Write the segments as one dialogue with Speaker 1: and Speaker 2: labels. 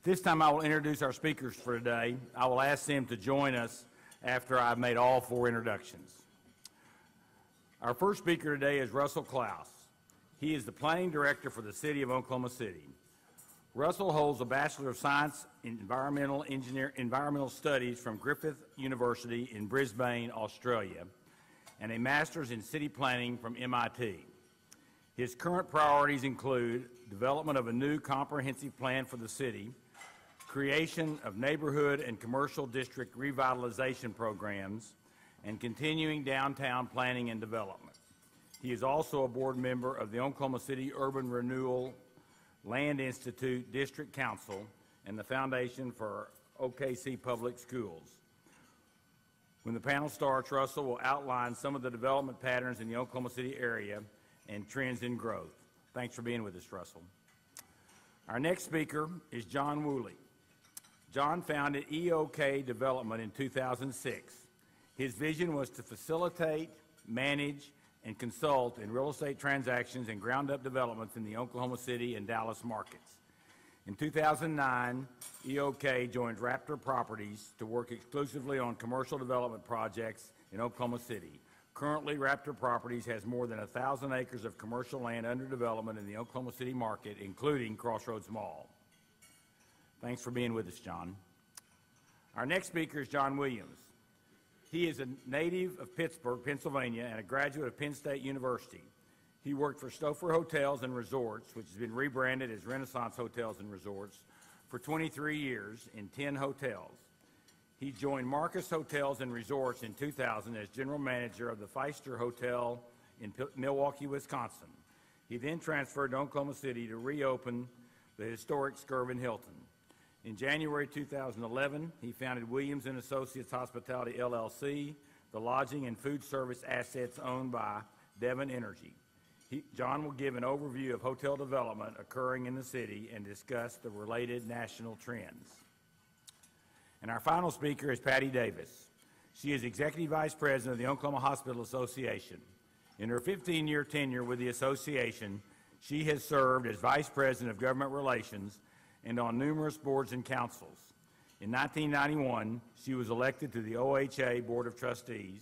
Speaker 1: At this time, I will introduce our speakers for today. I will ask them to join us after I've made all 4 introductions. Our first speaker today is Russell Claus. He is the Planning Director for the City of Oklahoma City. Russell holds a Bachelor of Science in Environmental Studies from Griffith University in Brisbane, Australia, and a Master's in City Planning from MIT. His current priorities include development of a new comprehensive plan for the city, creation of neighborhood and commercial district revitalization programs, and continuing downtown planning and development. He is also a board member of the Oklahoma City Urban Renewal Land Institute District Council and the Foundation for OKC Public Schools. When the panel starts, Russell will outline some of the development patterns in the Oklahoma City area and trends in growth. Thanks for being with us, Russell. Our next speaker is John Wooley. John founded EOK Development in 2006. His vision was to facilitate, manage, and consult in real estate transactions and ground-up developments in the Oklahoma City and Dallas markets. In 2009, EOK joined Raptor Properties to work exclusively on commercial development projects in Oklahoma City. Currently, Raptor Properties has more than 1,000 acres of commercial land under development in the Oklahoma City market, including Crossroads Mall. Thanks for being with us, John. Our next speaker is John Williams. He is a native of Pittsburgh, Pennsylvania, and a graduate of Penn State University. He worked for Stouffer Hotels and Resorts, which has been rebranded as Renaissance Hotels and Resorts, for 23 years in 10 hotels. He joined Marcus Hotels and Resorts in 2000 as general manager of the Pfister Hotel in Milwaukee, Wisconsin. He then transferred to Oklahoma City to reopen the historic Skirvin Hilton. In January 2011, he founded Williams & Associates Hospitality, LLC, the lodging and food service assets owned by Devon Energy. John will give an overview of hotel development occurring in the city and discuss the related national trends. And our final speaker is Patti Davis. She is Executive Vice President of the Oklahoma Hospital Association. In her 15-year tenure with the association, she has served as Vice President of Government Relations and on numerous boards and councils. In 1991, she was elected to the OHA Board of Trustees,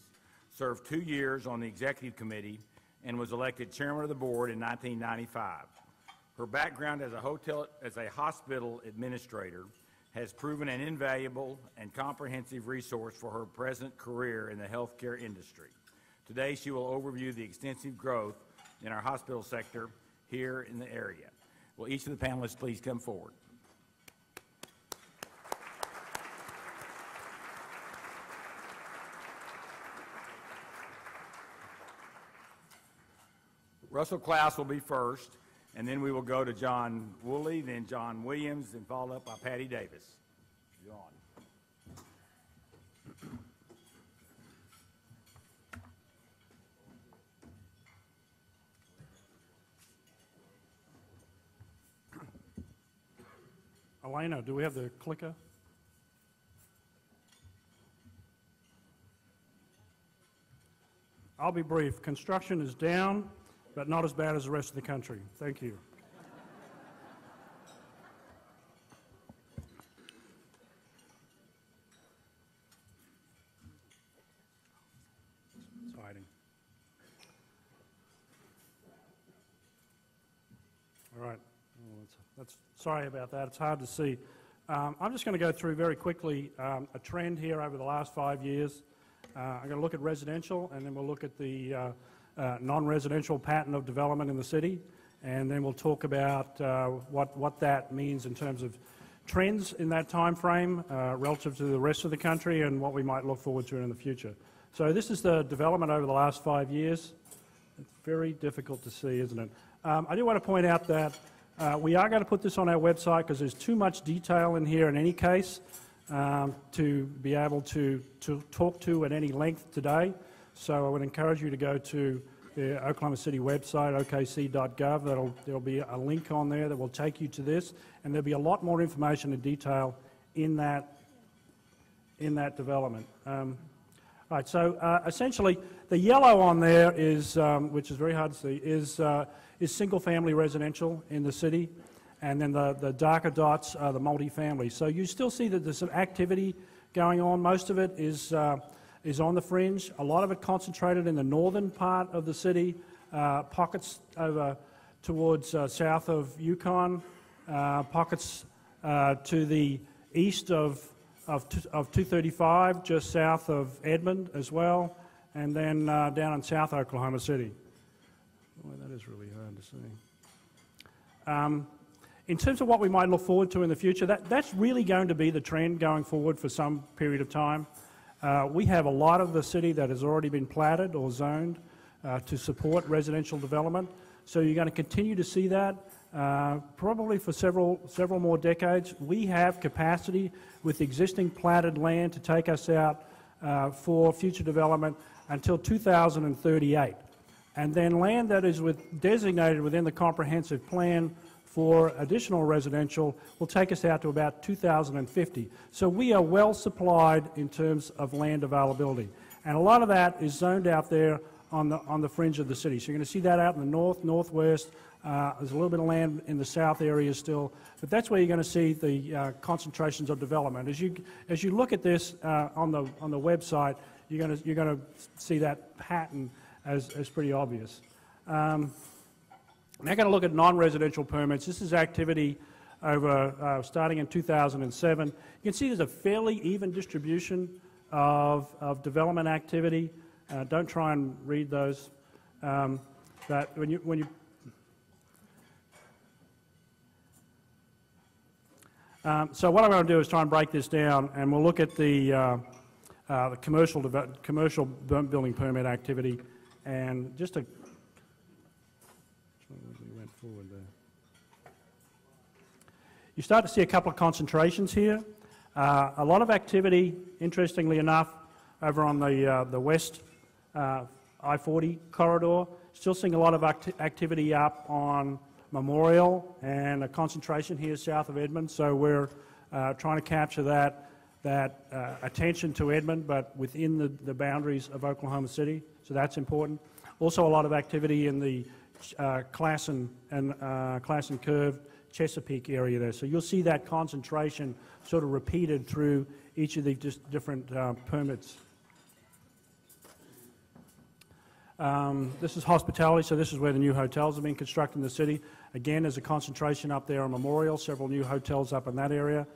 Speaker 1: served 2 years on the Executive Committee, and was elected Chairman of the Board in 1995. Her background as a hospital administrator has proven an invaluable and comprehensive resource for her present career in the healthcare industry. Today, she will overview the extensive growth in our hospital sector here in the area. Will each of the panelists please come forward? Russell Claus will be first, and then we will go to John Wooley, then John Williams, and followed up by Patti Davis. Go on.
Speaker 2: Elena, do we have the clicker? I'll be brief. Construction is down, but not as bad as the rest of the country. Thank you. It's hiding. All right. Sorry about that. It's hard to see. I'm just going to go through very quickly a trend here over the last 5 years. I'm going to look at residential, and then we'll look at the non-residential pattern of development in the city, and then we'll talk about what that means in terms of trends in that time frame relative to the rest of the country and what we might look forward to in the future. So this is the development over the last 5 years. It's very difficult to see, isn't it? I do want to point out that we are going to put this on our website because there's too much detail in here in any case to be able to talk to at any length today. So I would encourage you to go to the Oklahoma City website, okc.gov. There'll be a link on there that will take you to this, and there'll be a lot more information and detail in that development. All right, so essentially the yellow on there is, which is very hard to see, is single-family residential in the city. and then the darker dots are the multifamily. So you still see that there's some activity going on. Most of it is on the fringe. A lot of it concentrated in the northern part of the city, pockets over towards south of Yukon, pockets to the east of 235, just south of Edmond as well, and then down in South Oklahoma City. Boy, that is really hard to see. In terms of what we might look forward to in the future, that's really going to be the trend going forward for some period of time. We have a lot of the city that has already been platted or zoned to support residential development, so you're going to continue to see that probably for several more decades. We have capacity with existing platted land to take us out for future development until 2038. And then land that is designated within the comprehensive plan for additional residential will take us out to about 2050. So we are well supplied in terms of land availability. And a lot of that is zoned out there on the fringe of the city. So you're going to see that out in the north, northwest. There's a little bit of land in the south area still, but that's where you're going to see the concentrations of development. As you look at this on the website, you're going to see that pattern as pretty obvious. Now, going to look at non-residential permits. This is activity over starting in 2007. You can see there's a fairly even distribution of development activity. Don't try and read those. But when you so what I'm going to do is try and break this down, and we'll look at the commercial building permit activity, and just to went forward there. You start to see a couple of concentrations here. A lot of activity, interestingly enough, over on the west I-40 corridor. Still seeing a lot of activity up on Memorial, and a concentration here south of Edmond. So we're trying to capture that attention to Edmond, but within the boundaries of Oklahoma City. So that's important. Also, a lot of activity in the Class and Curve Chesapeake area there. So you'll see that concentration sort of repeated through each of the different permits. This is hospitality, so this is where the new hotels have been constructed in the city. Again, there's a concentration up there on Memorial, several new hotels up in that area.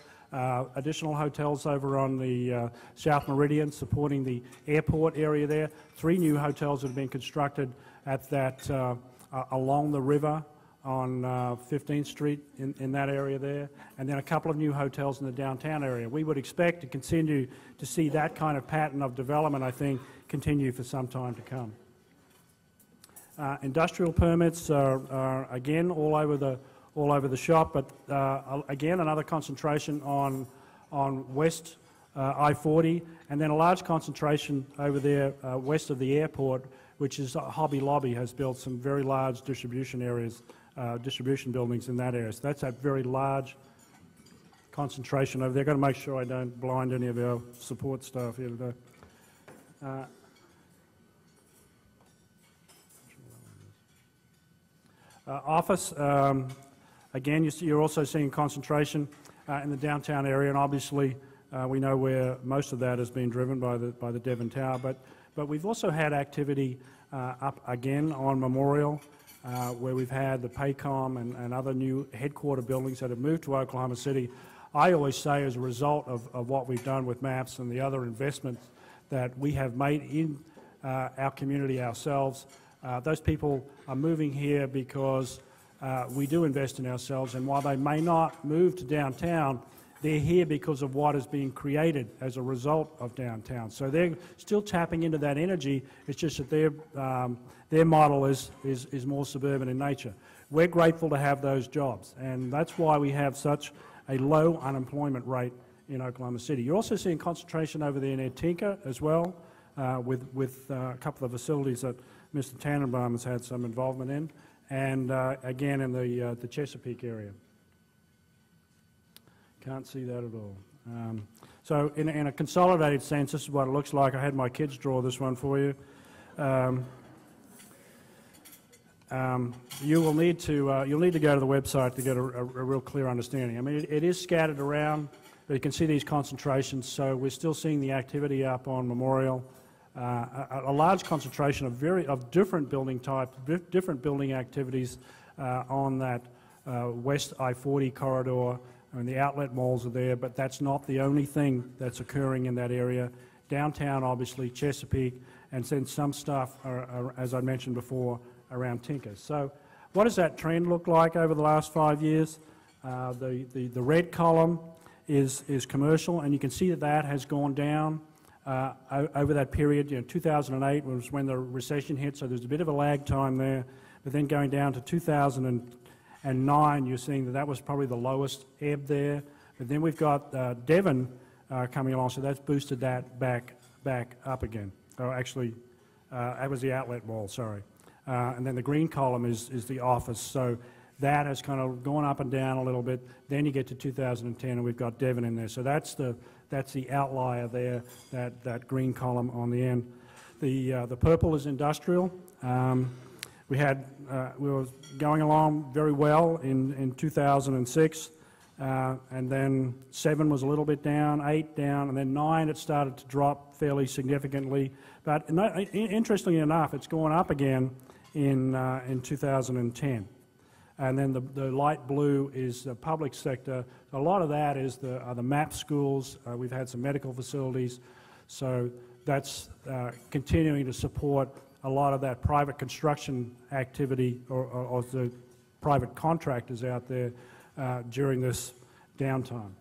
Speaker 2: Additional hotels over on the South Meridian supporting the airport area there. 3 new hotels have been constructed at that along the river on 15th Street in that area there, and then a couple of new hotels in the downtown area. We would expect to continue to see that kind of pattern of development, I think, continue for some time to come. Industrial permits are again all over the shop, but again another concentration on west I-40, and then a large concentration over there west of the airport, which is Hobby Lobby has built some very large distribution areas, distribution buildings in that area. So that's a very large concentration over there. I've got to make sure I don't blind any of our support staff here today. Office, again, you're also seeing concentration in the downtown area, and obviously we know where most of that has been driven by the Devon Tower, but we've also had activity up again on Memorial, where we've had the Paycom and other new headquarter buildings that have moved to Oklahoma City. I always say, as a result of what we've done with MAPS and the other investments that we have made in our community ourselves, those people are moving here because we do invest in ourselves, and while they may not move to downtown, they're here because of what is being created as a result of downtown. So they're still tapping into that energy. It's just that their model is more suburban in nature. We're grateful to have those jobs, and that's why we have such a low unemployment rate in Oklahoma City. You're also seeing concentration over there near Tinker as well, with a couple of facilities that Mr. Tannenbaum has had some involvement in, and again in the Chesapeake area. Can't see that at all. So in a consolidated sense, this is what it looks like. I had my kids draw this one for you. you'll need to go to the website to get a real clear understanding. I mean, it is scattered around, but you can see these concentrations. So we're still seeing the activity up on Memorial. A large concentration of different building types, different building activities on that West I-40 corridor. I mean, the outlet malls are there, but that's not the only thing that's occurring in that area. Downtown, obviously, Chesapeake, and then some stuff, as I mentioned before, around Tinker. So what does that trend look like over the last 5 years? The red column is commercial, and you can see that that has gone down over that period. You know, 2008 was when the recession hit, so there's a bit of a lag time there. But then going down to 2009, you're seeing that that was probably the lowest ebb there. But then we've got Devon coming along, so that's boosted that back up again. Oh, actually, that was the outlet mall, sorry. And then the green column is the office, so that has kind of gone up and down a little bit. Then you get to 2010, and we've got Devon in there. So that's the outlier there, that green column on the end. The purple is industrial. We were going along very well in 2006, and then 7 was a little bit down, 8 down, and then 9 it started to drop fairly significantly. But interestingly enough, it's gone up again in 2010. And then the light blue is the public sector. A lot of that is the MAP schools. We've had some medical facilities. So that's continuing to support a lot of that private construction activity or the private contractors out there during this downtime.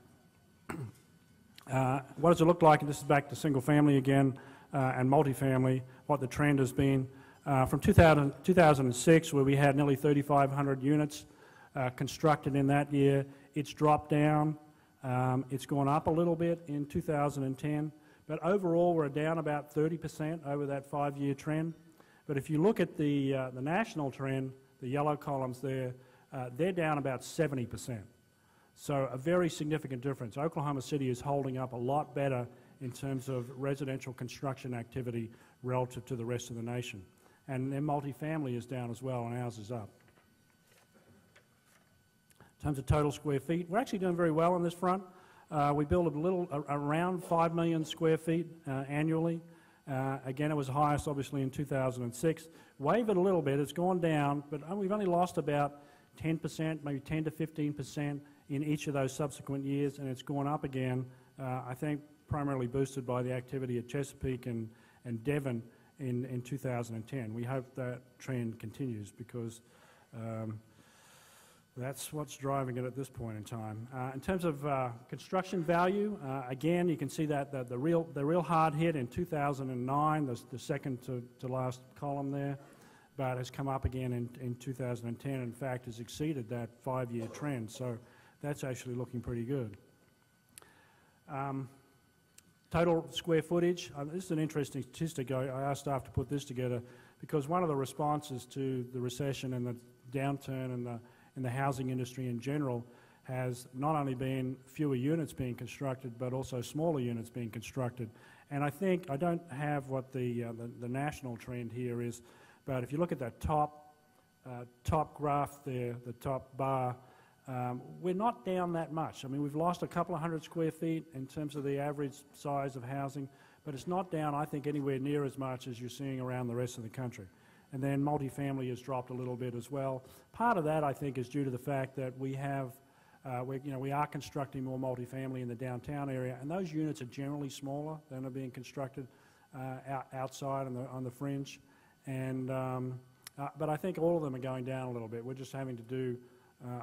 Speaker 2: What does it look like? And this is back to single family again and multifamily, what the trend has been. From 2006, where we had nearly 3,500 units constructed in that year, it's dropped down. It's gone up a little bit in 2010, but overall we're down about 30% over that 5-year trend. But if you look at the national trend, the yellow columns there, they're down about 70%. So a very significant difference. Oklahoma City is holding up a lot better in terms of residential construction activity relative to the rest of the nation. And then multifamily is down as well, and ours is up. In terms of total square feet, we're actually doing very well on this front. We build around 5 million square feet annually. Again, it was highest, obviously, in 2006. Wavered a little bit. It's gone down, but we've only lost about 10%, maybe 10 to 15% in each of those subsequent years, and it's gone up again, I think primarily boosted by the activity at Chesapeake and Devon in 2010. We hope that trend continues because that's what's driving it at this point in time. In terms of construction value, again, you can see that the real hard hit in 2009, the second to last column there, but has come up again in 2010. In fact, has exceeded that 5-year trend. So that's actually looking pretty good. Total square footage. This is an interesting statistic. I asked staff to put this together because one of the responses to the recession and the downturn in the housing industry in general has not only been fewer units being constructed, but also smaller units being constructed. And I think, I don't have what the national trend here is, but if you look at that top graph there, the top bar, we're not down that much. I mean, we've lost a couple of hundred square feet in terms of the average size of housing, but it's not down, I think, anywhere near as much as you're seeing around the rest of the country. And then multifamily has dropped a little bit as well. Part of that, I think, is due to the fact that we have, we are constructing more multifamily in the downtown area, and those units are generally smaller than are being constructed outside on the fringe. And but I think all of them are going down a little bit. We're just having to do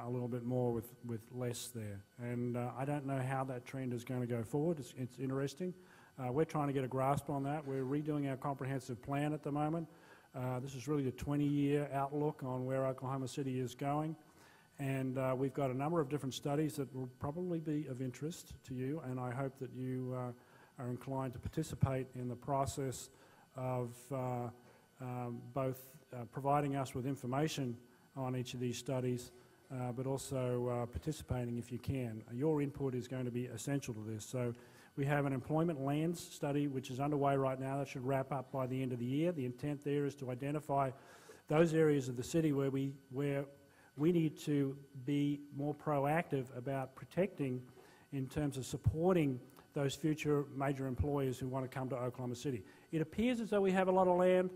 Speaker 2: a little bit more with less there. And I don't know how that trend is going to go forward. It's interesting. We're trying to get a grasp on that. We're redoing our comprehensive plan at the moment. This is really the 20-year outlook on where Oklahoma City is going. And we've got a number of different studies that will probably be of interest to you, and I hope that you are inclined to participate in the process of both providing us with information on each of these studies, but also participating if you can. Your input is going to be essential to this. So we have an employment lands study which is underway right now that should wrap up by the end of the year. The intent there is to identify those areas of the city where we need to be more proactive about protecting in terms of supporting those future major employers who want to come to Oklahoma City. It appears as though we have a lot of land.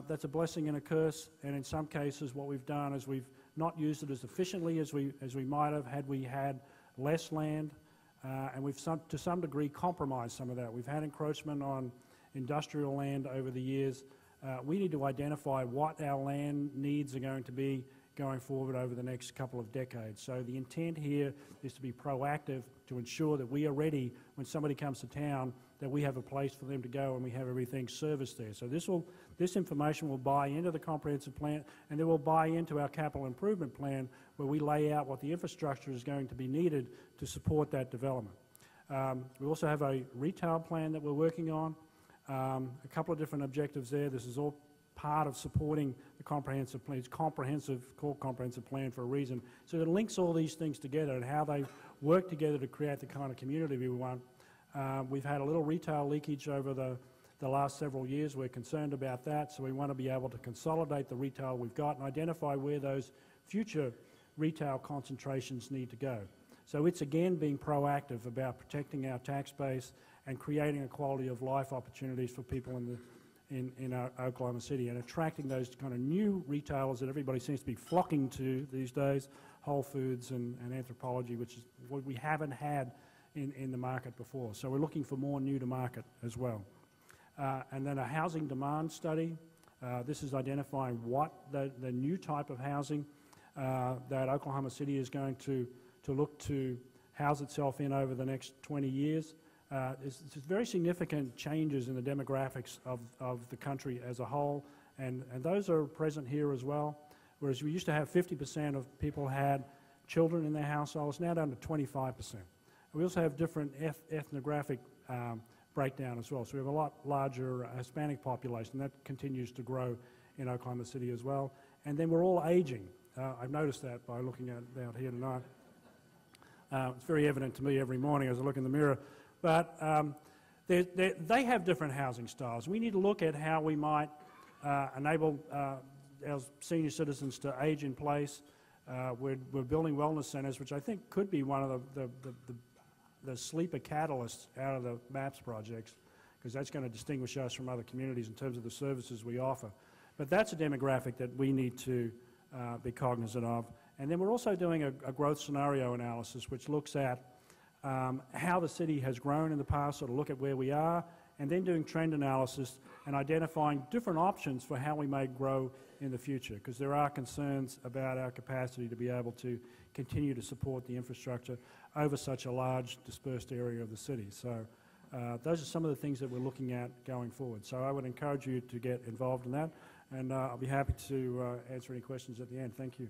Speaker 2: That's a blessing and a curse, and in some cases what we've done is we've not used it as efficiently as we might have had we had less land, and we've to some degree compromised some of that. We've had encroachment on industrial land over the years. We need to identify what our land needs are going to be going forward over the next couple of decades. So the intent here is to be proactive to ensure that we are ready when somebody comes to town, that we have a place for them to go and we have everything serviced there. So this information will buy into the comprehensive plan, and it will buy into our capital improvement plan where we lay out what the infrastructure is going to be needed to support that development. We also have a retail plan that we're working on. A couple of different objectives there. This is all part of supporting the comprehensive plan. It's comprehensive, called comprehensive plan for a reason. So it links all these things together and how they work together to create the kind of community we want. We've had a little retail leakage over the last several years. We're concerned about that, so we want to be able to consolidate the retail we've got and identify where those future retail concentrations need to go. So it's again being proactive about protecting our tax base and creating a quality of life opportunities for people in Oklahoma City and attracting those kind of new retailers that everybody seems to be flocking to these days, Whole Foods and Anthropology, which is what we haven't had in the market before. So we're looking for more new to market as well. And then a housing demand study. This is identifying what the new type of housing that Oklahoma City is going to look to house itself in over the next 20 years. There's very significant changes in the demographics of the country as a whole, and those are present here as well. Whereas we used to have 50% of people had children in their households, now down to 25%. And we also have different ethnographic breakdown as well. So we have a lot larger Hispanic population. That continues to grow in Oklahoma City as well. And then we're all aging. I've noticed that by looking out here tonight. It's very evident to me every morning as I look in the mirror. But they have different housing styles. We need to look at how we might enable our senior citizens to age in place. We're building wellness centers, which I think could be one of the sleeper catalysts out of the MAPS projects, because that's going to distinguish us from other communities in terms of the services we offer. But that's a demographic that we need to be cognizant of. And then we're also doing a growth scenario analysis, which looks at how the city has grown in the past, sort of look at where we are, and then doing trend analysis and identifying different options for how we may grow in the future, because there are concerns about our capacity to be able to continue to support the infrastructure over such a large dispersed area of the city. So those are some of the things that we're looking at going forward. So I would encourage you to get involved in that, and I'll be happy to answer any questions at the end. Thank you.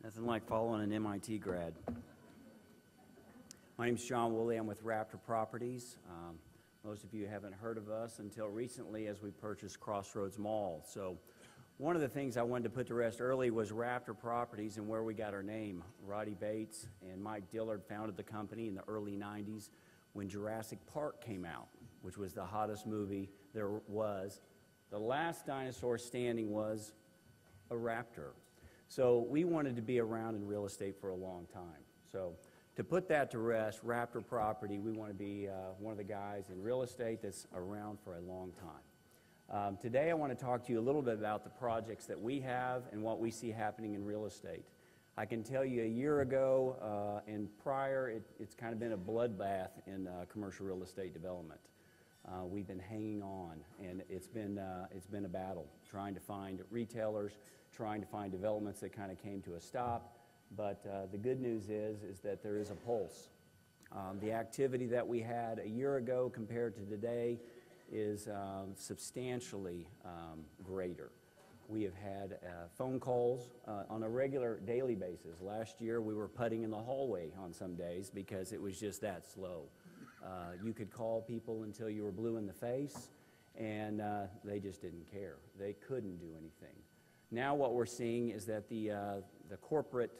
Speaker 3: Nothing like following an MIT grad. My name is John Wooley. I'm with Raptor Properties. Most of you haven't heard of us until recently as we purchased Crossroads Mall. So one of the things I wanted to put to rest early was Raptor Properties and where we got our name. Roddy Bates and Mike Dillard founded the company in the early 90s when Jurassic Park came out, which was the hottest movie there was. The last dinosaur standing was a raptor. So we wanted to be around in real estate for a long time. So to put that to rest, Raptor Property, we want to be one of the guys in real estate that's around for a long time. Today I want to talk to you a little bit about the projects that we have and what we see happening in real estate. I can tell you a year ago and prior, it's kind of been a bloodbath in commercial real estate development. We've been hanging on, and it's been a battle trying to find retailers, trying to find developments that kind of came to a stop. But the good news is that there is a pulse. The activity that we had a year ago compared to today is substantially greater. We have had phone calls on a regular daily basis. Last year we were putting in the hallway on some days because it was just that slow. You could call people until you were blue in the face, and they just didn't care. They couldn't do anything. Now what we're seeing is that the corporate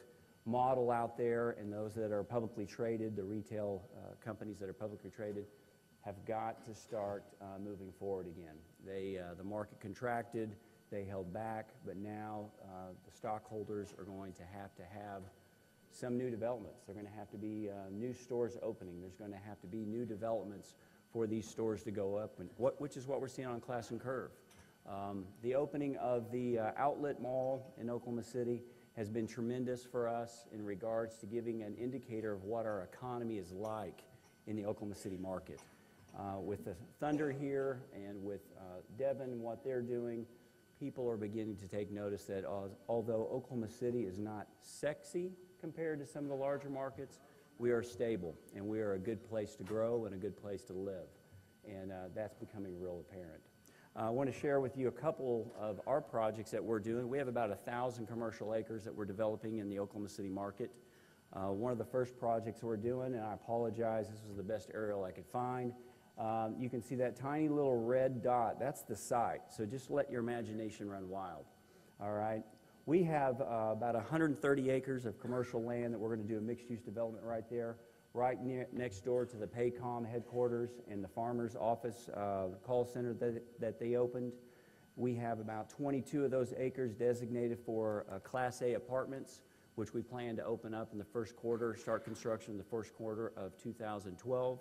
Speaker 3: model out there, and those that are publicly traded, the retail companies that are publicly traded, have got to start moving forward again. The market contracted, they held back, but now the stockholders are going to have some new developments. There are going to have to be new stores opening. There's going to have to be new developments for these stores to go up, which is what we're seeing on Class and Curve. The opening of the outlet mall in Oklahoma City has been tremendous for us in regards to giving an indicator of what our economy is like in the Oklahoma City market. With the Thunder here and with Devon and what they're doing, people are beginning to take notice that although Oklahoma City is not sexy compared to some of the larger markets, we are stable and we are a good place to grow and a good place to live. And that's becoming real apparent. I want to share with you a couple of our projects that we're doing. We have about 1,000 commercial acres that we're developing in the Oklahoma City market. One of the first projects we're doing, and I apologize, this was the best aerial I could find. You can see that tiny little red dot. That's the site. So just let your imagination run wild. All right. We have about 130 acres of commercial land that we're going to do a mixed-use development right there, right next door to the Paycom headquarters and the farmer's office call center that they opened. We have about 22 of those acres designated for Class A apartments, which we plan to open up in the first quarter, start construction in the first quarter of 2012.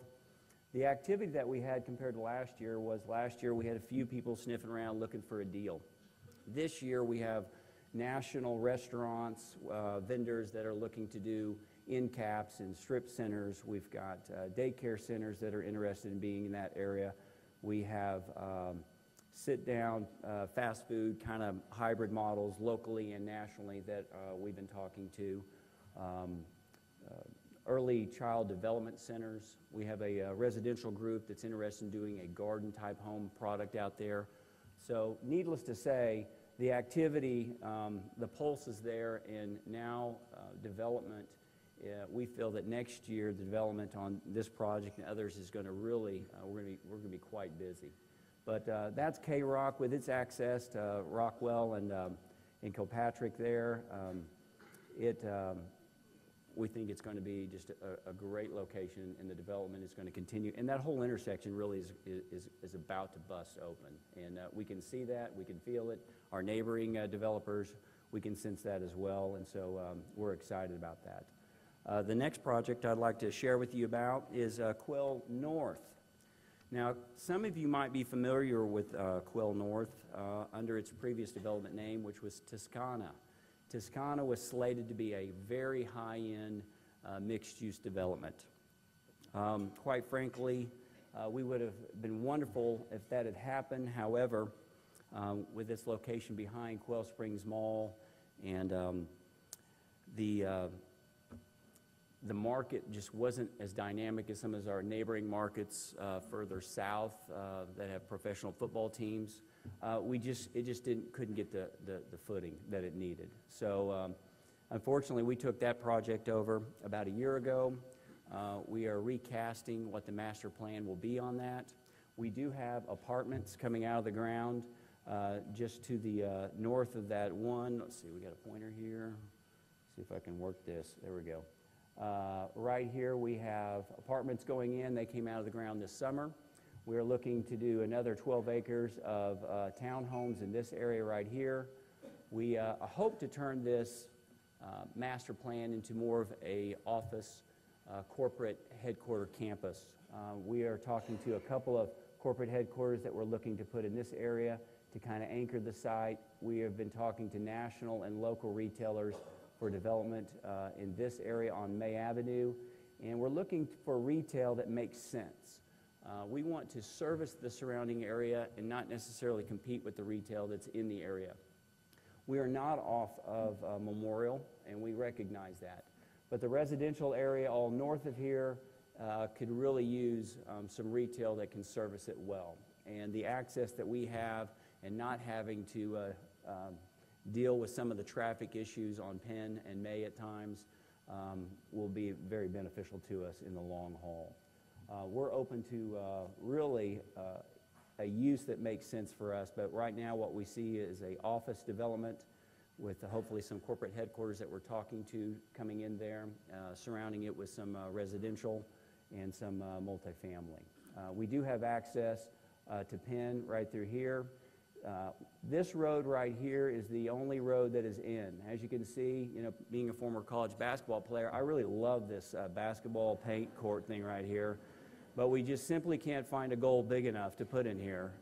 Speaker 3: The activity that we had compared to last year was last year we had a few people sniffing around looking for a deal. This year we have national restaurants, vendors that are looking to do end caps and strip centers. We've got daycare centers that are interested in being in that area. We have sit-down fast food kind of hybrid models locally and nationally that we've been talking to. Early child development centers. We have a residential group that's interested in doing a garden-type home product out there. So needless to say, the activity, the pulse is there, and now development, we feel that next year the development on this project and others is going to really, we're going to be quite busy. But that's K-Rock with its access to Rockwell and Kilpatrick there. We think it's going to be just a great location, and the development is going to continue. And that whole intersection really is about to bust open. And we can see that, we can feel it. Our neighboring developers, we can sense that as well, and so we're excited about that. The next project I'd like to share with you about is Quill North. Now, some of you might be familiar with Quill North under its previous development name, which was Toscana. Toscana was slated to be a very high-end mixed-use development. Quite frankly, we would have been wonderful if that had happened. However, with its location behind Quail Springs Mall and the market just wasn't as dynamic as some of our neighboring markets further south that have professional football teams. It just couldn't get the footing that it needed. So unfortunately, we took that project over about a year ago. We are recasting what the master plan will be on that. We do have apartments coming out of the ground just to the north of that one. Let's see, we got a pointer here. See if I can work this. There we go. Right here we have apartments going in. They came out of the ground this summer. We're looking to do another 12 acres of townhomes in this area right here. We hope to turn this master plan into more of a office corporate headquarter campus. We are talking to a couple of corporate headquarters that we're looking to put in this area to kind of anchor the site. We have been talking to national and local retailers for development in this area on May Avenue, and we're looking for retail that makes sense. We want to service the surrounding area and not necessarily compete with the retail that's in the area. We are not off of Memorial, and we recognize that. But the residential area all north of here could really use some retail that can service it well. And the access that we have and not having to deal with some of the traffic issues on Penn and May at times will be very beneficial to us in the long haul. We're open to really a use that makes sense for us, but right now what we see is a office development with hopefully some corporate headquarters that we're talking to coming in there, surrounding it with some residential and some multifamily. We do have access to Penn right through here. This road right here is the only road that is in. As you can see, you know, being a former college basketball player, I really love this basketball paint court thing right here, but we just simply can't find a goal big enough to put in here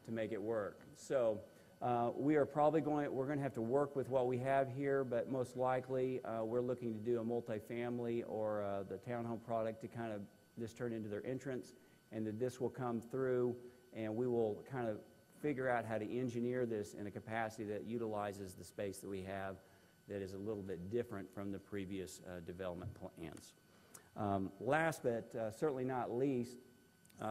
Speaker 3: to make it work. So we're going to have to work with what we have here, but most likely we're looking to do a multifamily or the townhome product to kind of just turn into their entrance, and that this will come through and we will kind of figure out how to engineer this in a capacity that utilizes the space that we have that is a little bit different from the previous development plans. Last but certainly not least,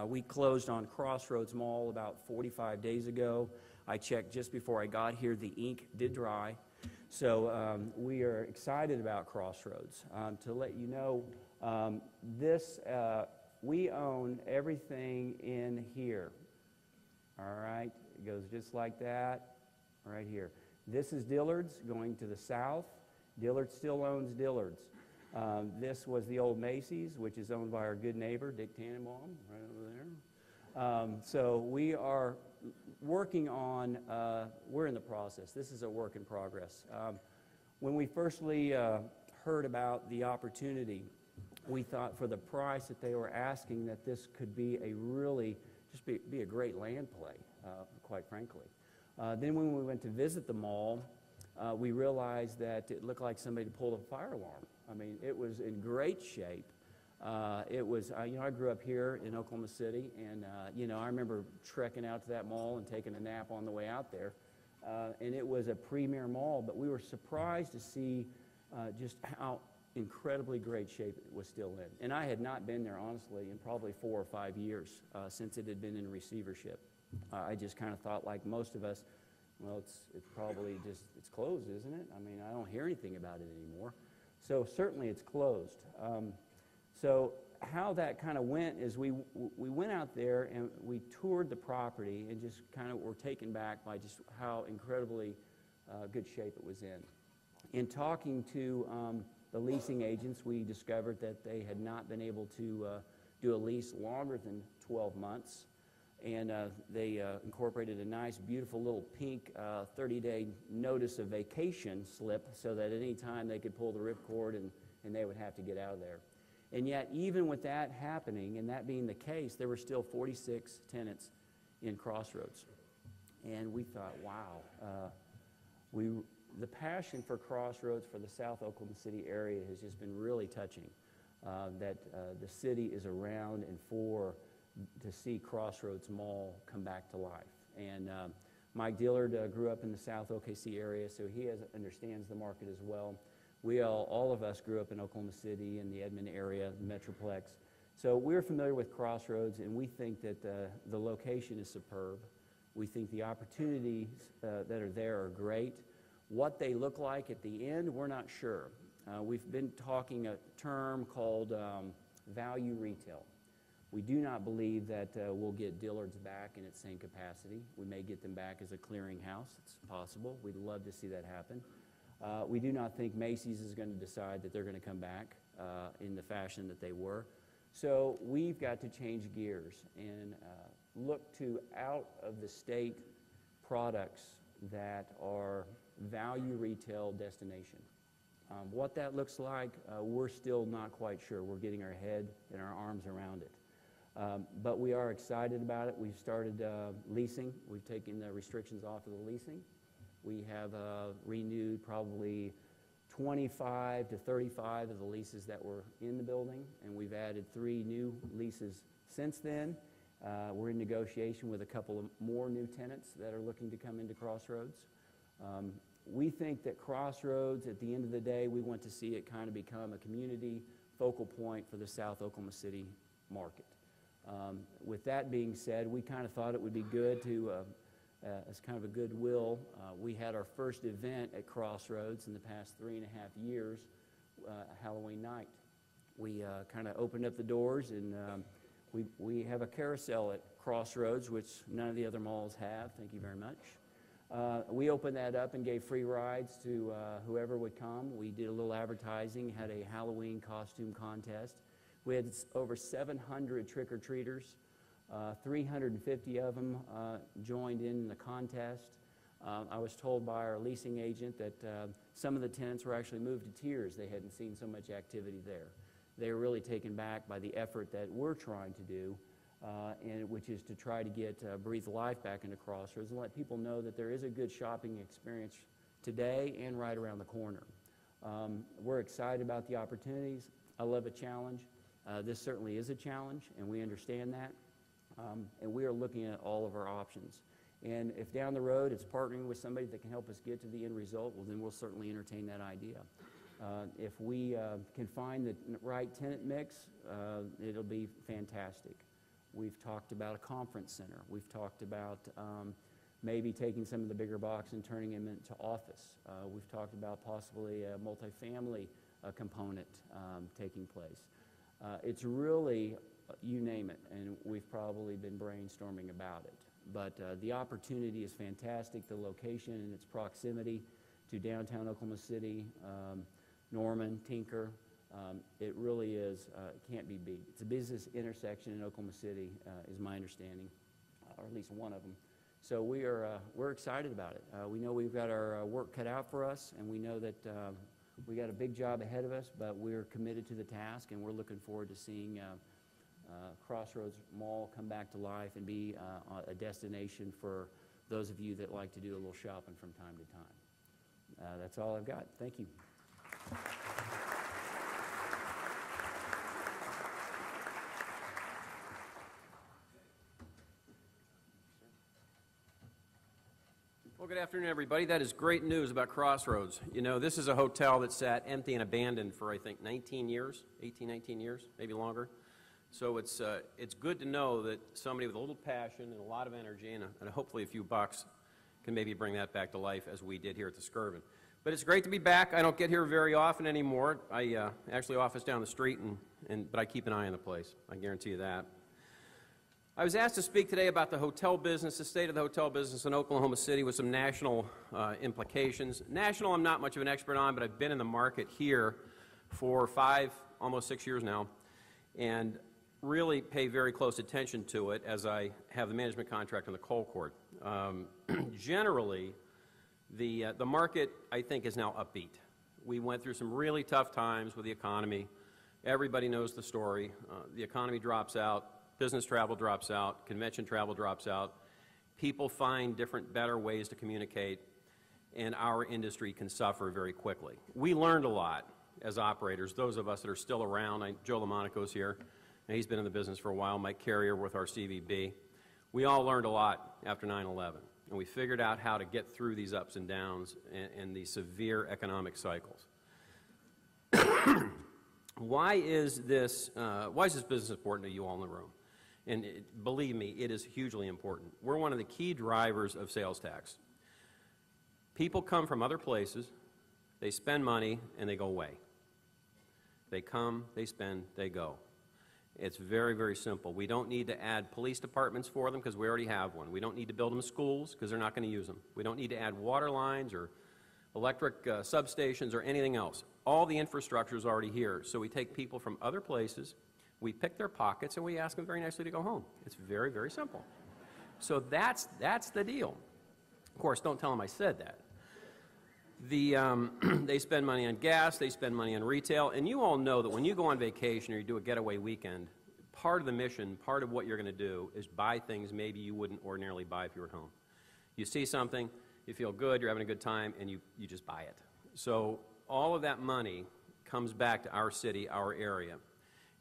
Speaker 3: we closed on Crossroads Mall about 45 days ago. I checked just before I got here, the ink did dry. So we are excited about Crossroads. To let you know, we own everything in here. All right, it goes just like that, right here. This is Dillard's going to the south. Dillard still owns Dillard's. This was the old Macy's, which is owned by our good neighbor, Dick Tannenbaum, right over there. So we are working on, we're in the process. This is a work in progress. When we firstly heard about the opportunity, we thought for the price that they were asking that this could be a really, just be a great land play, quite frankly. Then when we went to visit the mall, we realized that it looked like somebody pulled a fire alarm. I mean, it was in great shape. It was, you know, I grew up here in Oklahoma City, and, you know, I remember trekking out to that mall and taking a nap on the way out there. And it was a premier mall, but we were surprised to see just how incredibly great shape it was still in. And I had not been there, honestly, in probably 4 or 5 years since it had been in receivership. I just kind of thought, like most of us, well, it's probably just, it's closed, isn't it? I mean, I don't hear anything about it anymore. So certainly it's closed. So how that kind of went is we went out there and we toured the property and just kind of were taken back by just how incredibly good shape it was in. In talking to the leasing agents, we discovered that they had not been able to do a lease longer than 12 months. And they incorporated a nice, beautiful little pink 30-day notice of vacation slip so that at any time they could pull the ripcord and they would have to get out of there. And yet, even with that happening and that being the case, there were still 46 tenants in Crossroads. And we thought, wow, the passion for Crossroads for the South Oklahoma City area has just been really touching, that the city is around and to see Crossroads Mall come back to life. And Mike Dillard grew up in the South OKC area, so he understands the market as well. All of us grew up in Oklahoma City and the Edmond area, the Metroplex. So we're familiar with Crossroads, and we think that the location is superb. We think the opportunities that are there are great. What they look like at the end, we're not sure. We've been talking a term called value retail. We do not believe that we'll get Dillard's back in its same capacity. We may get them back as a clearinghouse. It's possible. We'd love to see that happen. We do not think Macy's is going to decide that they're going to come back in the fashion that they were. So we've got to change gears and look to out-of-the-state products that are value retail destination. What that looks like, we're still not quite sure. We're getting our head and our arms around it. But we are excited about it. We've started leasing. We've taken the restrictions off of the leasing. We have renewed probably 25 to 35 of the leases that were in the building, and we've added 3 new leases since then. We're in negotiation with a couple of more new tenants that are looking to come into Crossroads. We think that Crossroads, at the end of the day, we want to see it kind of become a community focal point for the South Oklahoma City market. With that being said, we kind of thought it would be good to, as kind of a goodwill, we had our first event at Crossroads in the past 3.5 years, Halloween night. We kind of opened up the doors, and we have a carousel at Crossroads, which none of the other malls have. Thank you very much. We opened that up and gave free rides to whoever would come. We did a little advertising, had a Halloween costume contest. We had over 700 trick-or-treaters. 350 of them joined in the contest. I was told by our leasing agent that some of the tenants were actually moved to tears. They hadn't seen so much activity there. They were really taken back by the effort that we're trying to do, which is to try to get breathe life back into Crossroads and let people know that there is a good shopping experience today and right around the corner. We're excited about the opportunities. I love a challenge. This certainly is a challenge, and we understand that. And we are looking at all of our options. And if down the road it's partnering with somebody that can help us get to the end result, well, then we'll certainly entertain that idea. If we can find the right tenant mix, it'll be fantastic. We've talked about a conference center. We've talked about maybe taking some of the bigger box and turning them into office. We've talked about possibly a multifamily component taking place. It's really, you name it, and we've probably been brainstorming about it. But the opportunity is fantastic, the location and its proximity to downtown Oklahoma City, Norman, Tinker. It really is, it can't be beat. It's a business intersection in Oklahoma City, is my understanding, or at least one of them. So we're excited about it. We know we've got our work cut out for us, and we know that we got a big job ahead of us, but we're committed to the task, and we're looking forward to seeing Crossroads Mall come back to life and be a destination for those of you that like to do a little shopping from time to time. That's all I've got. Thank you.
Speaker 4: Well, good afternoon, everybody. That is great news about Crossroads. You know, this is a hotel that sat empty and abandoned for, I think, 19 years, 18, 19 years, maybe longer. So it's good to know that somebody with a little passion and a lot of energy and hopefully a few bucks can maybe bring that back to life as we did here at the Skirvin. But it's great to be back. I don't get here very often anymore. I actually office down the street, but I keep an eye on the place. I guarantee you that. I was asked to speak today about the hotel business, the state of the hotel business in Oklahoma City with some national implications. National, I'm not much of an expert on, but I've been in the market here for 5, almost 6 years now, and really pay very close attention to it as I have the management contract on the coal court. Generally, the market, I think, is now upbeat. We went through some really tough times with the economy. Everybody knows the story. The economy drops out, business travel drops out, convention travel drops out. People find different, better ways to communicate, and our industry can suffer very quickly. We learned a lot as operators, those of us that are still around. Joe LaMonaco's here. He's been in the business for a while. Mike Carrier with our CVB. We all learned a lot after 9/11, and we figured out how to get through these ups and downs and these severe economic cycles. Why is this business important to you all in the room? And believe me, it is hugely important. We're one of the key drivers of sales tax. People come from other places, they spend money, and they go away. They come, they spend, they go. It's very, very simple. We don't need to add police departments for them because we already have one. We don't need to build them schools because they're not going to use them. We don't need to add water lines or electric substations or anything else. All the infrastructure is already here. So we take people from other places, we pick their pockets, and we ask them very nicely to go home. It's very, very simple. So that's the deal. Of course, don't tell them I said that. They spend money on gas, they spend money on retail, and you all know that when you go on vacation or you do a getaway weekend, part of the mission, part of what you're going to do is buy things maybe you wouldn't ordinarily buy if you were at home. You see something, you feel good, you're having a good time, and you just buy it. So all of that money comes back to our city, our area,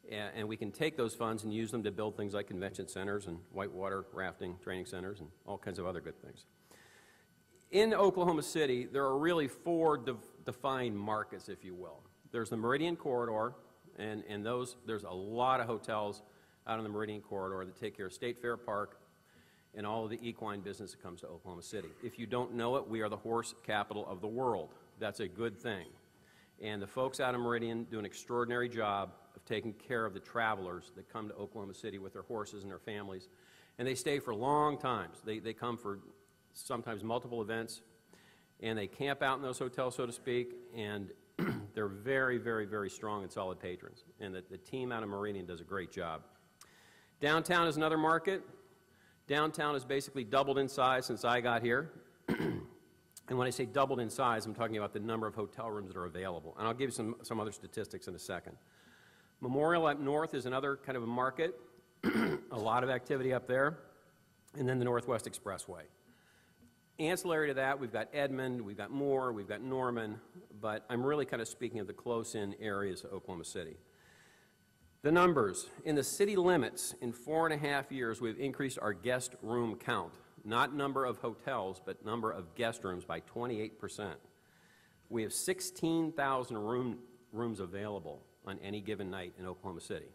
Speaker 4: and we can take those funds and use them to build things like convention centers and whitewater rafting training centers and all kinds of other good things. In Oklahoma City, there are really 4 defined markets, if you will. There's the Meridian Corridor, and there's a lot of hotels out on the Meridian Corridor that take care of State Fair Park and all of the equine business that comes to Oklahoma City. If you don't know it, we are the horse capital of the world. That's a good thing. And the folks out of Meridian do an extraordinary job of taking care of the travelers that come to Oklahoma City with their horses and their families. And they stay for long times. They come for sometimes multiple events, and they camp out in those hotels, so to speak, and they're very, very, very strong and solid patrons, and the team out of Meridian does a great job. Downtown is another market. Downtown has basically doubled in size since I got here. And when I say doubled in size, I'm talking about the number of hotel rooms that are available. And I'll give you some other statistics in a second. Memorial up north is another kind of a market. A lot of activity up there. And then the Northwest Expressway. Ancillary to that, we've got Edmond, we've got Moore, we've got Norman, but I'm really kind of speaking of the close-in areas of Oklahoma City. The numbers. In the city limits, in 4.5 years, we've increased our guest room count. Not number of hotels, but number of guest rooms by 28%. We have 16,000 rooms available on any given night in Oklahoma City.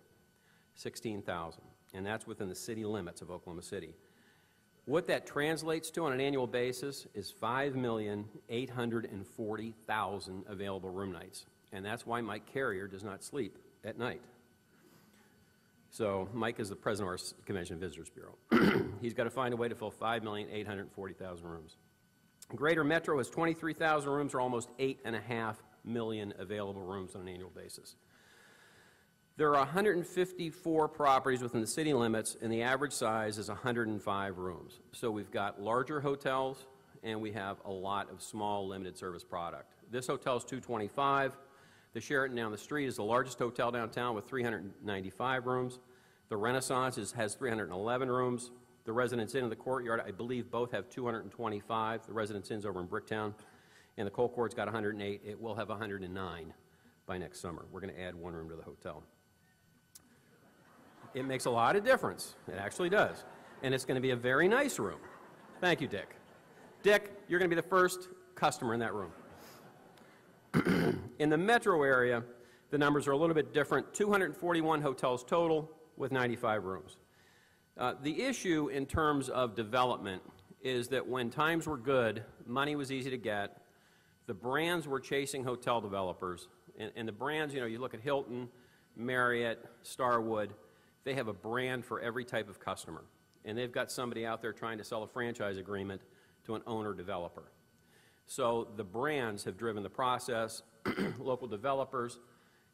Speaker 4: 16,000. And that's within the city limits of Oklahoma City. What that translates to on an annual basis is 5,840,000 available room nights. And that's why Mike Carrier does not sleep at night. So Mike is the president of our Convention and Visitors Bureau. He's got to find a way to fill 5,840,000 rooms. Greater Metro has 23,000 rooms, or almost 8.5 million available rooms on an annual basis. There are 154 properties within the city limits, and the average size is 105 rooms. So we've got larger hotels, and we have a lot of small limited service product. This hotel is 225. The Sheraton down the street is the largest hotel downtown with 395 rooms. The Renaissance has 311 rooms. The Residence Inn and the Courtyard, I believe, both have 225. The Residence Inn's over in Bricktown. And the Colcourt's got 108. It will have 109 by next summer. We're going to add one room to the hotel. It makes a lot of difference. It actually does. And it's going to be a very nice room. Thank you, Dick. Dick, you're going to be the first customer in that room. In the metro area, the numbers are a little bit different. 241 hotels total with 95 rooms. The issue in terms of development is that when times were good, money was easy to get, the brands were chasing hotel developers. And the brands, you know, you look at Hilton, Marriott, Starwood, they have a brand for every type of customer. And they've got somebody out there trying to sell a franchise agreement to an owner-developer. So the brands have driven the process. Local developers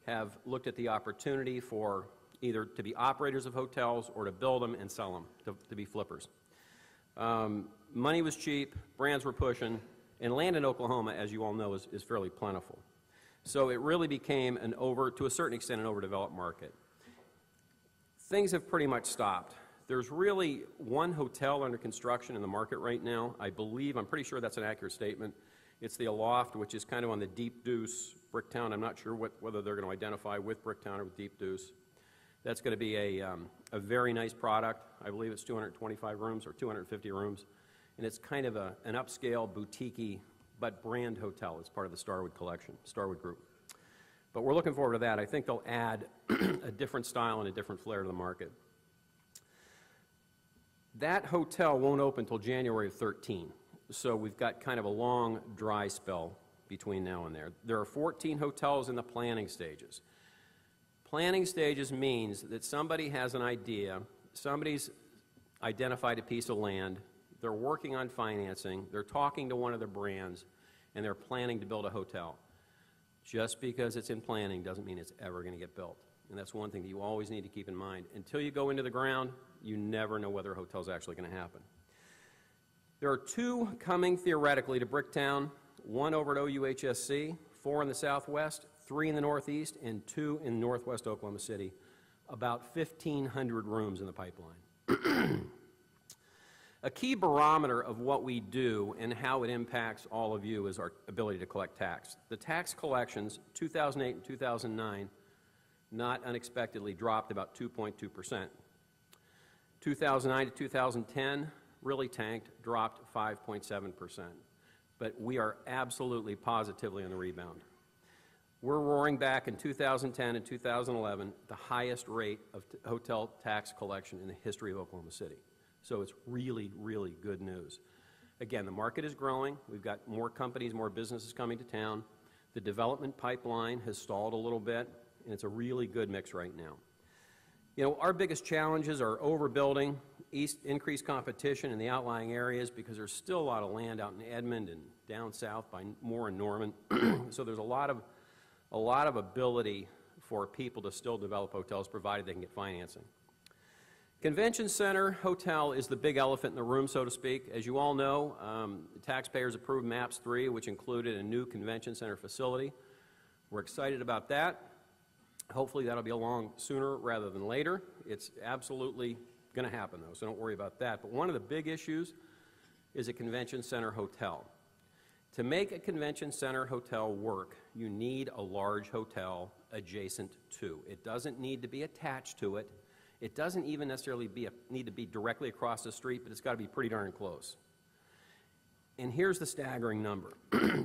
Speaker 4: have looked at the opportunity for either to be operators of hotels or to build them and sell them, to be flippers. Money was cheap, brands were pushing, and land in Oklahoma, as you all know, is fairly plentiful. So it really became to a certain extent, an overdeveloped market. Things have pretty much stopped. There's really one hotel under construction in the market right now. I'm pretty sure that's an accurate statement. It's the Aloft, which is kind of on the Deep Deuce, Bricktown. I'm not sure whether they're going to identify with Bricktown or with Deep Deuce. That's going to be a very nice product. I believe it's 225 rooms or 250 rooms. And it's kind of an upscale, boutique-y, but brand hotel. It's part of the Starwood collection, Starwood Group. But we're looking forward to that. I think they'll add a different style and a different flair to the market. That hotel won't open until January of 13. So we've got kind of a long, dry spell between now and there. There are 14 hotels in the planning stages. Planning stages means that somebody has an idea, somebody's identified a piece of land, they're working on financing, they're talking to one of the brands, and they're planning to build a hotel. Just because it's in planning doesn't mean it's ever going to get built. And that's one thing that you always need to keep in mind. Until you go into the ground, you never know whether a hotel's actually going to happen. There are two coming theoretically to Bricktown, one over at OUHSC, 4 in the southwest, 3 in the northeast, and 2 in northwest Oklahoma City. About 1,500 rooms in the pipeline. A key barometer of what we do and how it impacts all of you is our ability to collect tax. The tax collections, 2008 and 2009, not unexpectedly dropped about 2.2%. 2009 to 2010 really tanked, dropped 5.7%. But we are absolutely positively on the rebound. We're roaring back in 2010 and 2011, the highest rate of hotel tax collection in the history of Oklahoma City. So it's really, really good news. Again, the market is growing. We've got more companies, more businesses coming to town. The development pipeline has stalled a little bit, and it's a really good mix right now. You know, our biggest challenges are overbuilding increased competition in the outlying areas because there's still a lot of land out in Edmond and down south by Moore and Norman. So there's a lot of ability for people to still develop hotels provided they can get financing. Convention Center Hotel is the big elephant in the room, so to speak. As you all know, the taxpayers approved MAPS 3, which included a new convention center facility. We're excited about that. Hopefully that'll be along sooner rather than later. It's absolutely going to happen, though, so don't worry about that. But one of the big issues is a convention center hotel. To make a convention center hotel work, you need a large hotel adjacent to. It doesn't need to be attached to it. It doesn't even necessarily need to be directly across the street, but it's got to be pretty darn close. And here's the staggering number.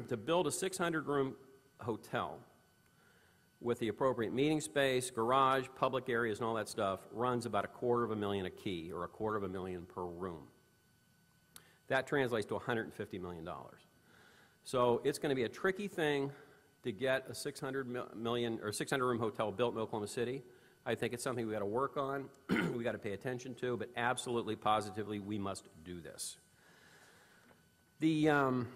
Speaker 4: To build a 600-room hotel with the appropriate meeting space, garage, public areas, and all that stuff runs about $250,000 a key, or $250,000 per room. That translates to $150 million. So it's going to be a tricky thing to get a 600-room hotel built in Oklahoma City. I think it's something we've got to work on, we've got to pay attention to, but absolutely, positively, we must do this. The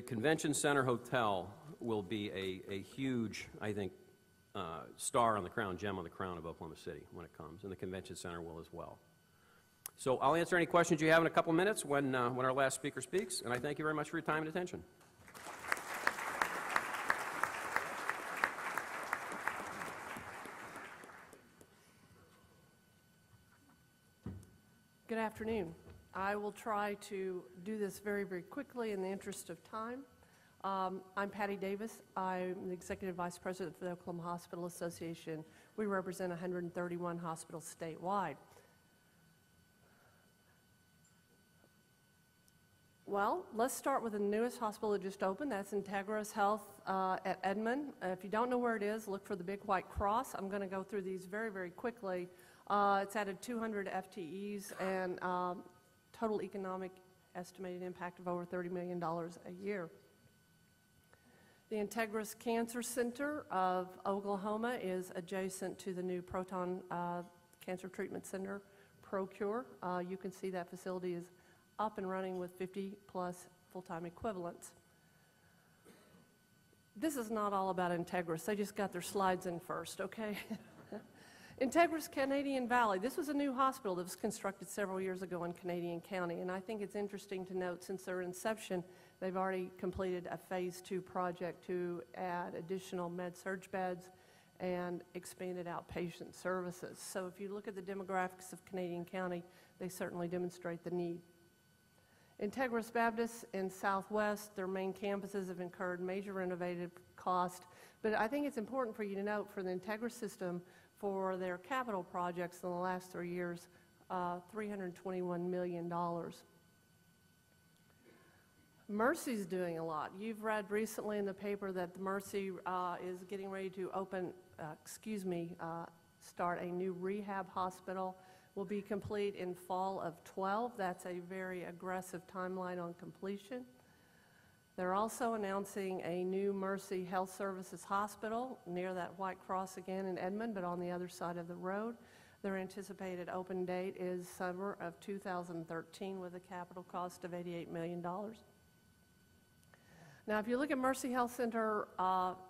Speaker 4: Convention Center Hotel will be a huge, I think, star on the crown, gem on the crown of Oklahoma City when it comes, and the Convention Center will as well. So I'll answer any questions you have in a couple minutes when our last speaker speaks, and I thank you very much for your time and attention.
Speaker 5: Good afternoon. I will try to do this very, very quickly in the interest of time. I'm Patti Davis. I'm the Executive Vice President for the Oklahoma Hospital Association. We represent 131 hospitals statewide. Well, let's start with the newest hospital that just opened. That's Integris Health at Edmond. If you don't know where it is, look for the big white cross. I'm going to go through these very, very quickly. It's added 200 FTEs and total economic estimated impact of over $30 million a year. The Integris Cancer Center of Oklahoma is adjacent to the new Proton Cancer Treatment Center, ProCure. You can see that facility is up and running with 50-plus full-time equivalents. This is not all about Integris. They just got their slides in first, okay? Integris Canadian Valley. This was a new hospital that was constructed several years ago in Canadian County, and I think it's interesting to note since their inception, they've already completed a phase 2 project to add additional med-surg beds and expanded outpatient services. So if you look at the demographics of Canadian County, they certainly demonstrate the need. Integris Baptist in Southwest, their main campuses have incurred major renovative cost, but I think it's important for you to note for the Integris system, for their capital projects in the last 3 years, $321 million. Mercy's doing a lot. You've read recently in the paper that the Mercy is getting ready to start a new rehab hospital. Will be complete in fall of 12. That's a very aggressive timeline on completion. They're also announcing a new Mercy Health Services hospital near that White Cross again in Edmond, but on the other side of the road. Their anticipated open date is summer of 2013 with a capital cost of $88 million. Now, if you look at Mercy Health Center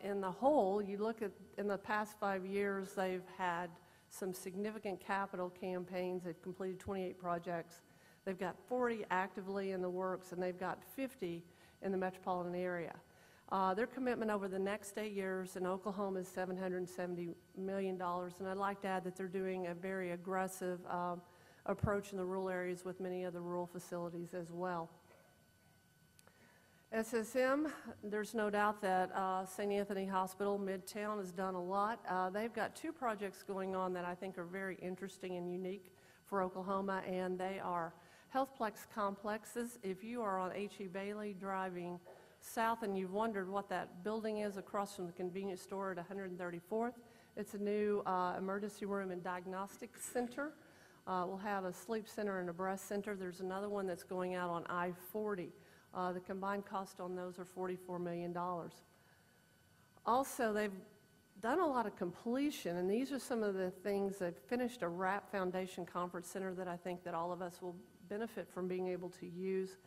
Speaker 5: in the whole, you look at in the past 5 years, they've had some significant capital campaigns. They've completed 28 projects. They've got 40 actively in the works, and they've got 50 in the metropolitan area. Their commitment over the next 8 years in Oklahoma is $770 million, and I'd like to add that they're doing a very aggressive approach in the rural areas with many other rural facilities as well. SSM, there's no doubt that St. Anthony Hospital, Midtown, has done a lot. They've got 2 projects going on that I think are very interesting and unique for Oklahoma, and they are Healthplex complexes. If you are on H.E. Bailey driving south and you've wondered what that building is across from the convenience store at 134th, it's a new emergency room and diagnostic center. We'll have a sleep center and a breast center. There's another one that's going out on I-40. The combined cost on those are $44 million. Also, they've done a lot of completion, and these are some of the things. They've finished a RAP Foundation Conference Center that I think that all of us will benefit from being able to use.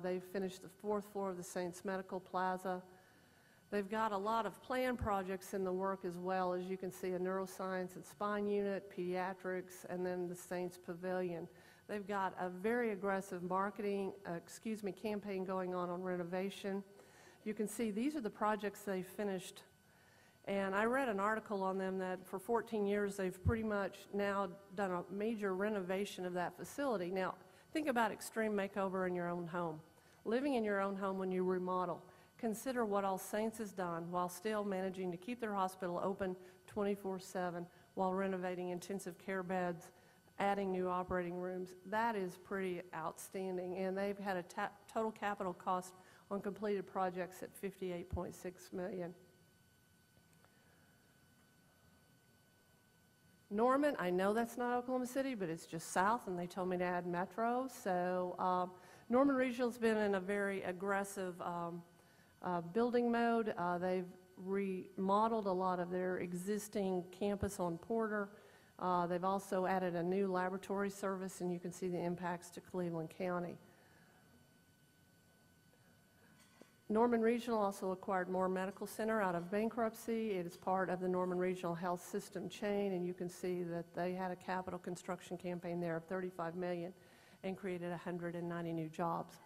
Speaker 5: They've finished the 4th floor of the Saints Medical Plaza. They've got a lot of planned projects in the work as well. As you can see, a neuroscience and spine unit, pediatrics, and then the Saints Pavilion. They've got a very aggressive marketing, campaign going on renovation. You can see these are the projects they finished. And I read an article on them that for 14 years they've pretty much now done a major renovation of that facility. Now, think about extreme makeover in your own home. Living in your own home when you remodel. Consider what All Saints has done while still managing to keep their hospital open 24/7 while renovating intensive care beds, adding new operating rooms. That is pretty outstanding, and they've had a total capital cost on completed projects at $58.6 million. Norman, I know that's not Oklahoma City, but it's just south, and they told me to add Metro. So Norman Regional's been in a very aggressive building mode. They've remodeled a lot of their existing campus on Porter. They've also added a new laboratory service, and you can see the impacts to Cleveland County. Norman Regional also acquired Moore Medical Center out of bankruptcy. It is part of the Norman Regional Health System chain, and you can see that they had a capital construction campaign there of $35 million and created 190 new jobs.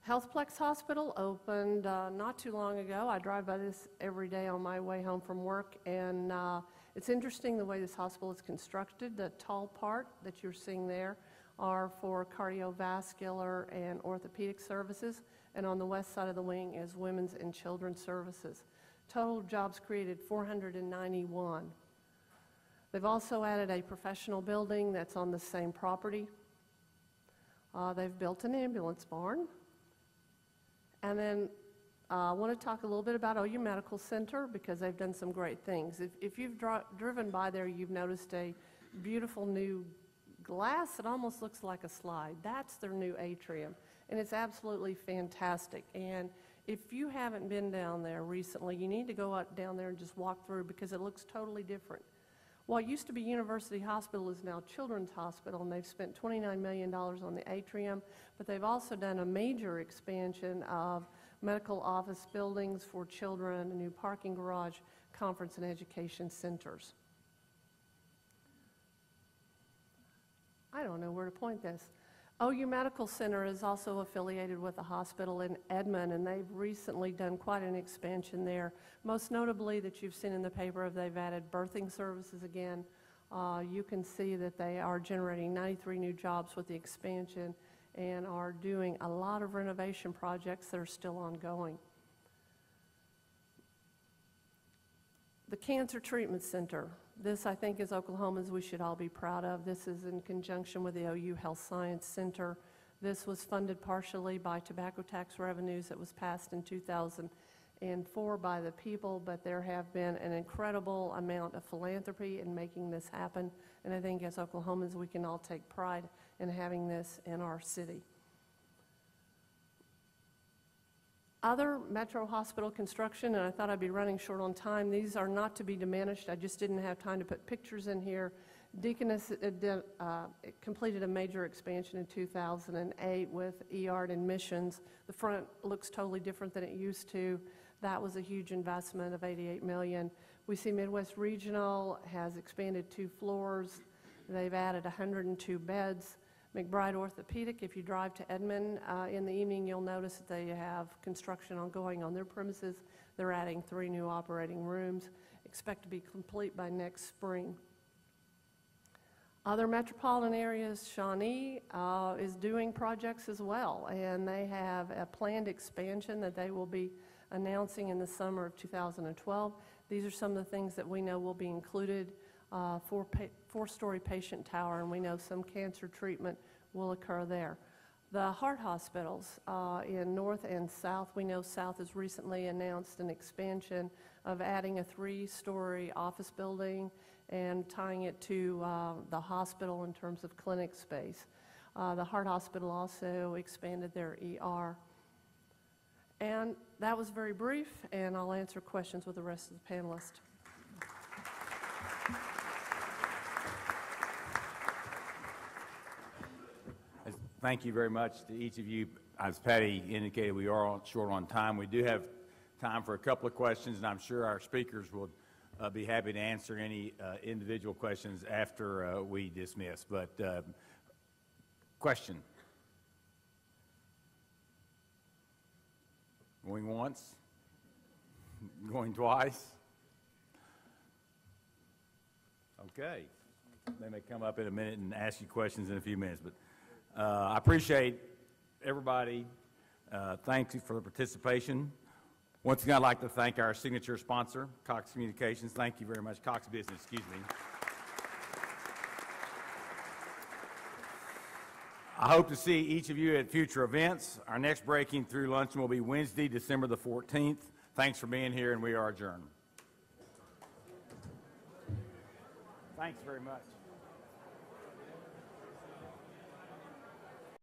Speaker 5: Healthplex Hospital opened not too long ago. I drive by this every day on my way home from work, and it's interesting the way this hospital is constructed. The tall part that you're seeing there are for cardiovascular and orthopedic services, and on the west side of the wing is women's and children's services. Total jobs created 491. They've also added a professional building that's on the same property. They've built an ambulance barn. And then I want to talk a little bit about OU Medical Center because they've done some great things. If you've driven by there, you've noticed a beautiful new glass that almost looks like a slide. That's their new atrium, and it's absolutely fantastic. And if you haven't been down there recently, you need to go out down there and just walk through because it looks totally different. What used to be University Hospital is now Children's Hospital, and they've spent $29 million on the atrium, but they've also done a major expansion of medical office buildings for children, a new parking garage, conference and education centers. I don't know where to point this. OU Medical Center is also affiliated with a hospital in Edmond, and they've recently done quite an expansion there. Most notably that you've seen in the paper, they've added birthing services again. You can see that they are generating 93 new jobs with the expansion and are doing a lot of renovation projects that are still ongoing. The Cancer Treatment Center. This, I think, is Oklahoma's we should all be proud of. This is in conjunction with the OU Health Science Center. This was funded partially by tobacco tax revenues that was passed in 2004 by the people, but there have been an incredible amount of philanthropy in making this happen, and I think as Oklahomans we can all take pride in having this in our city. Other Metro Hospital construction, and I thought I'd be running short on time, these are not to be diminished. I just didn't have time to put pictures in here. Deaconess completed a major expansion in 2008 with ER admissions. The front looks totally different than it used to. That was a huge investment of $88 million. We see Midwest Regional has expanded 2 floors. They've added 102 beds. McBride Orthopedic, if you drive to Edmond in the evening, you'll notice that they have construction ongoing on their premises. They're adding 3 new operating rooms, expect to be complete by next spring. Other metropolitan areas, Shawnee is doing projects as well, and they have a planned expansion that they will be announcing in the summer of 2012. These are some of the things that we know will be included. 4-story patient tower, and we know some cancer treatment will occur there. The heart hospitals in North and South, we know South has recently announced an expansion of adding a 3-story office building and tying it to the hospital in terms of clinic space. The heart hospital also expanded their ER. And that was very brief, and I'll answer questions with the rest of the panelists.
Speaker 1: Thank you very much to each of you. As Patti indicated, we are short on time. We do have time for a couple of questions, and I'm sure our speakers will be happy to answer any individual questions after we dismiss. But question? Going once? Going twice? Okay. They may come up in a minute and ask you questions in a few minutes, but I appreciate everybody. Thank you for the participation. Once again, I'd like to thank our signature sponsor, Cox Communications. Thank you very much. Cox Business, excuse me. I hope to see each of you at future events. Our next Breaking Through Luncheon will be Wednesday, December the 14th. Thanks for being here, and we are adjourned. Thanks very much.